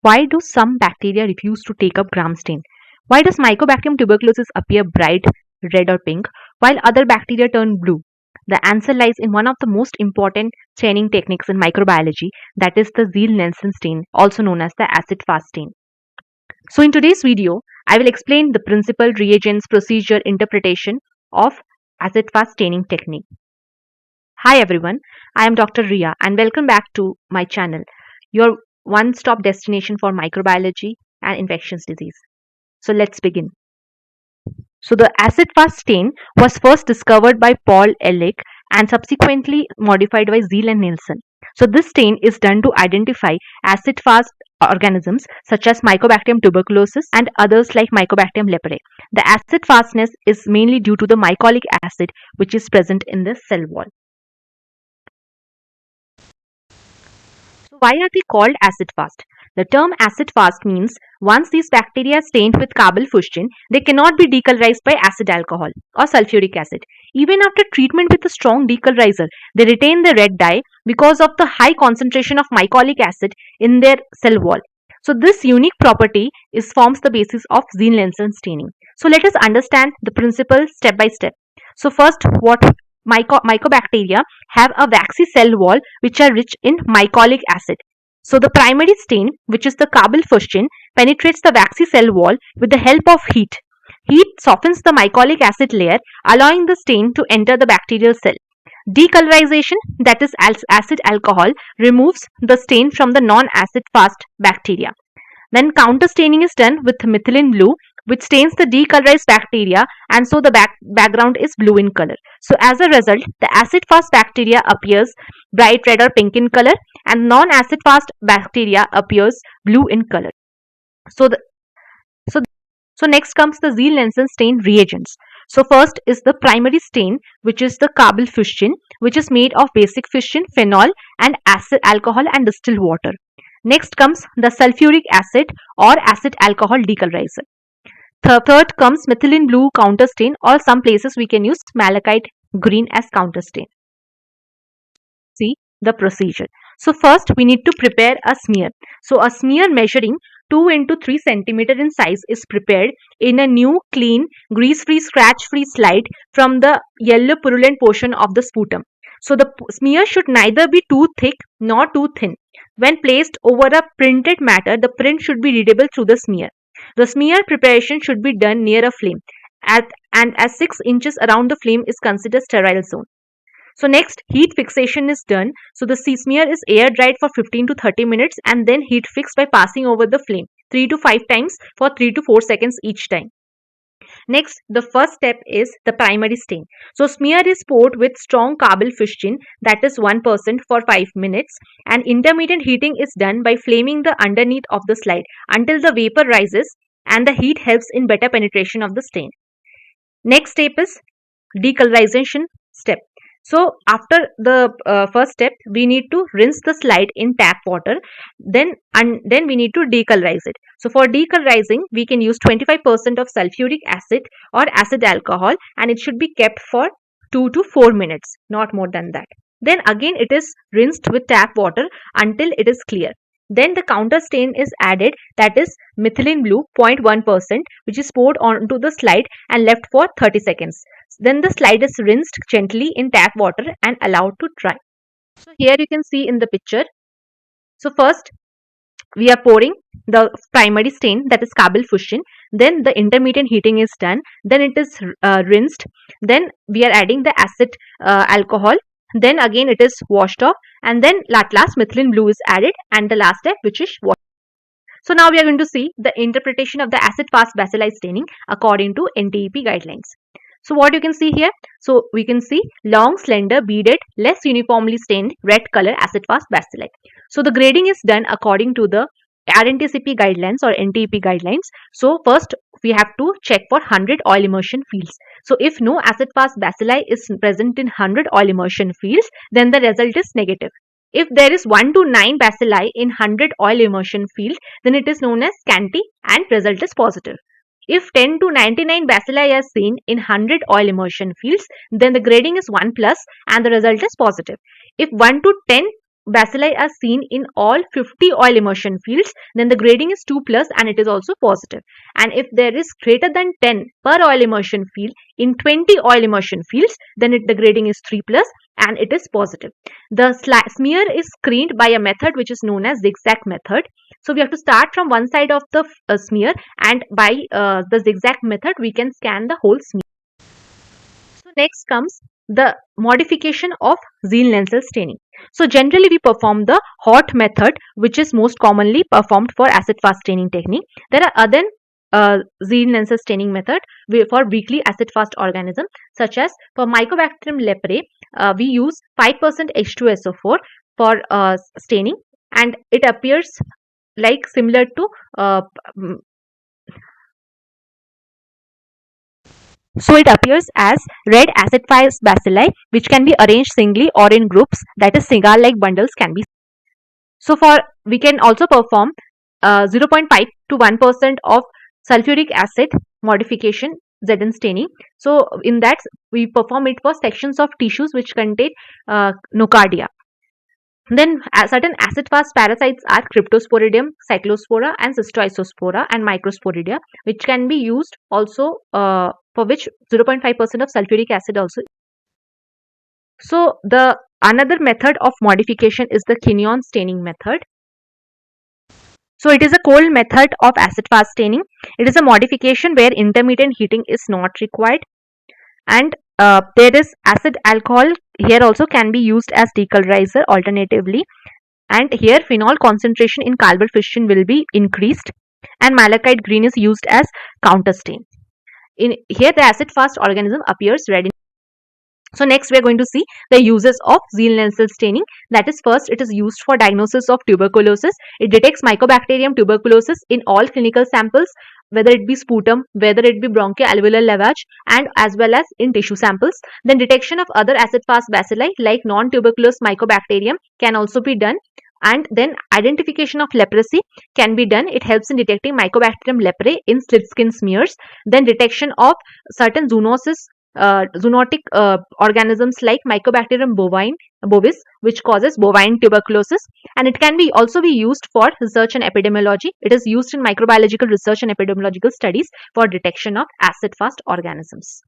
Why do some bacteria refuse to take up gram stain? Why does Mycobacterium tuberculosis appear bright red or pink while other bacteria turn blue? The answer lies in one of the most important staining techniques in microbiology, that is the Ziehl Neelsen stain, also known as the acid-fast stain. So in today's video, I will explain the principle, reagents, procedure, interpretation of acid-fast staining technique. Hi everyone, I am Dr. Ria and welcome back to my channel, your one-stop destination for microbiology and infectious disease. So let's begin. So the acid-fast stain was first discovered by Paul Ehrlich and subsequently modified by Ziehl and Neelsen. So this stain is done to identify acid-fast organisms such as Mycobacterium tuberculosis and others like Mycobacterium leprae. The acid-fastness is mainly due to the mycolic acid which is present in the cell wall. So why are they called acid-fast? The term acid-fast means once these bacteria are stained with carbol fuchsin, they cannot be decolorized by acid alcohol or sulfuric acid. Even after treatment with a strong decolorizer, they retain the red dye because of the high concentration of mycolic acid in their cell wall. So this unique property forms the basis of Ziehl Neelsen staining. So let us understand the principle step by step. So first, what Mycobacteria have a waxy cell wall which are rich in mycolic acid. So the primary stain, which is the carbol fuchsin, penetrates the waxy cell wall with the help of heat. Heat softens the mycolic acid layer, allowing the stain to enter the bacterial cell. Decolorization, that is acid alcohol, removes the stain from the non-acid fast bacteria. Then counter staining is done with methylene blue, which stains the decolorized bacteria, and so the background is blue in color. So as a result, the acid fast bacteria appears bright red or pink in color and non-acid fast bacteria appears blue in color. So next comes the Ziehl Neelsen stain reagents. So first is the primary stain, which is the carbol fuchsin, which is made of basic fuchsin, phenol and acid alcohol and distilled water. Next comes the sulfuric acid or acid alcohol decolorizer. Third comes methylene blue counter stain, or some places we can use malachite green as counter stain. See the procedure. So first we need to prepare a smear. So a smear measuring 2 into 3 centimeter in size is prepared in a new, clean, grease-free, scratch-free slide from the yellow purulent portion of the sputum. So the smear should neither be too thick nor too thin. When placed over a printed matter, the print should be readable through the smear. The smear preparation should be done near a flame, and as 6 inches around the flame is considered sterile zone. So next, heat fixation is done. So the smear is air dried for 15 to 30 minutes and then heat fixed by passing over the flame 3 to 5 times for 3 to 4 seconds each time. Next, the first step is the primary stain. So smear is poured with strong carbol fuchsin, that is 1%, for 5 minutes, and intermittent heating is done by flaming the underneath of the slide until the vapor rises, and the heat helps in better penetration of the stain. Next step is decolorization step. So after the first step, we need to rinse the slide in tap water, then we need to decolorize it. So for decolorizing, we can use 25% of sulfuric acid or acid alcohol, and it should be kept for 2 to 4 minutes, not more than that. Then again it is rinsed with tap water until it is clear. Then the counter stain is added, that is methylene blue 0.1%, which is poured onto the slide and left for 30 seconds. Then the slide is rinsed gently in tap water and allowed to dry. So here you can see in the picture. So first we are pouring the primary stain, that is carbol fuchsin. Then the intermittent heating is done. Then it is rinsed. Then we are adding the acid alcohol. Then again it is washed off, and then last methylene blue is added, and the last step, which is wash. So now we are going to see the interpretation of the acid-fast bacilli staining according to NEEP guidelines. So what you can see here, so we can see long, slender, beaded, less uniformly stained red color acid-fast bacilli. So the grading is done according to the RNTCP guidelines or NEEP guidelines. So first we have to check for 100 oil immersion fields. So if no acid-fast bacilli is present in 100 oil immersion fields, then the result is negative. If there is 1 to 9 bacilli in 100 oil immersion field, then it is known as scanty and result is positive. If 10 to 99 bacilli are seen in 100 oil immersion fields, then the grading is 1+ and the result is positive. If 1 to 10 bacilli are seen in all 50 oil immersion fields, then the grading is 2 plus and it is also positive. And if there is greater than 10 per oil immersion field in 20 oil immersion fields, then the grading is 3 plus and it is positive. The smear is screened by a method which is known as zigzag method. So we have to start from one side of the smear, and by the zigzag method we can scan the whole smear. So next comes the modification of Ziehl Neelsen staining. So generally we perform the hot method, which is most commonly performed for acid-fast staining technique. There are other Ziehl Neelsen staining method for weakly acid-fast organism, such as for Mycobacterium leprae, we use 5% H2SO4 for staining, and it appears like similar to so it appears as red acid-fast bacilli, which can be arranged singly or in groups, that is cigar-like bundles can be. So for we can also perform 0.5 to 1% of sulfuric acid modification Zn staining. So in that we perform it for sections of tissues which contain Nocardia. Then certain acid-fast parasites are Cryptosporidium, Cyclospora, and Cystoisospora, and Microsporidia, which can be used also for which 0.5% of sulfuric acid also. So the another method of modification is the Kinyoun staining method. So it is a cold method of acid-fast staining. It is a modification where intermittent heating is not required, and there is acid alcohol here also can be used as decolorizer alternatively, and here phenol concentration in carbol fission will be increased, and malachite green is used as counter stain. In here the acid fast organism appears red. So next we are going to see the uses of Ziehl Neelsen staining. That is, first it is used for diagnosis of tuberculosis. It detects Mycobacterium tuberculosis in all clinical samples, whether it be sputum, whether it be bronchoalveolar lavage, and as well as in tissue samples. Then detection of other acid-fast bacilli like non-tuberculous Mycobacterium can also be done. And then identification of leprosy can be done. It helps in detecting Mycobacterium leprae in slit skin smears. Then detection of certain zoonotic organisms like Mycobacterium bovis, which causes bovine tuberculosis, and it can be also be used for research and epidemiology. It is used in microbiological research and epidemiological studies for detection of acid-fast organisms.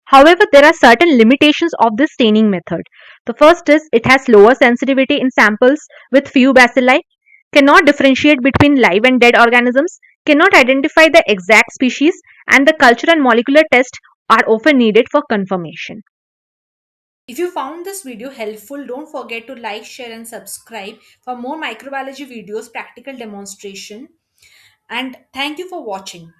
However, there are certain limitations of this staining method. The first is it has lower sensitivity in samples with few bacilli, cannot differentiate between live and dead organisms, cannot identify the exact species, and the culture and molecular test are often needed for confirmation. If you found this video helpful, don't forget to like, share, and subscribe for more microbiology videos, practical demonstration. And thank you for watching.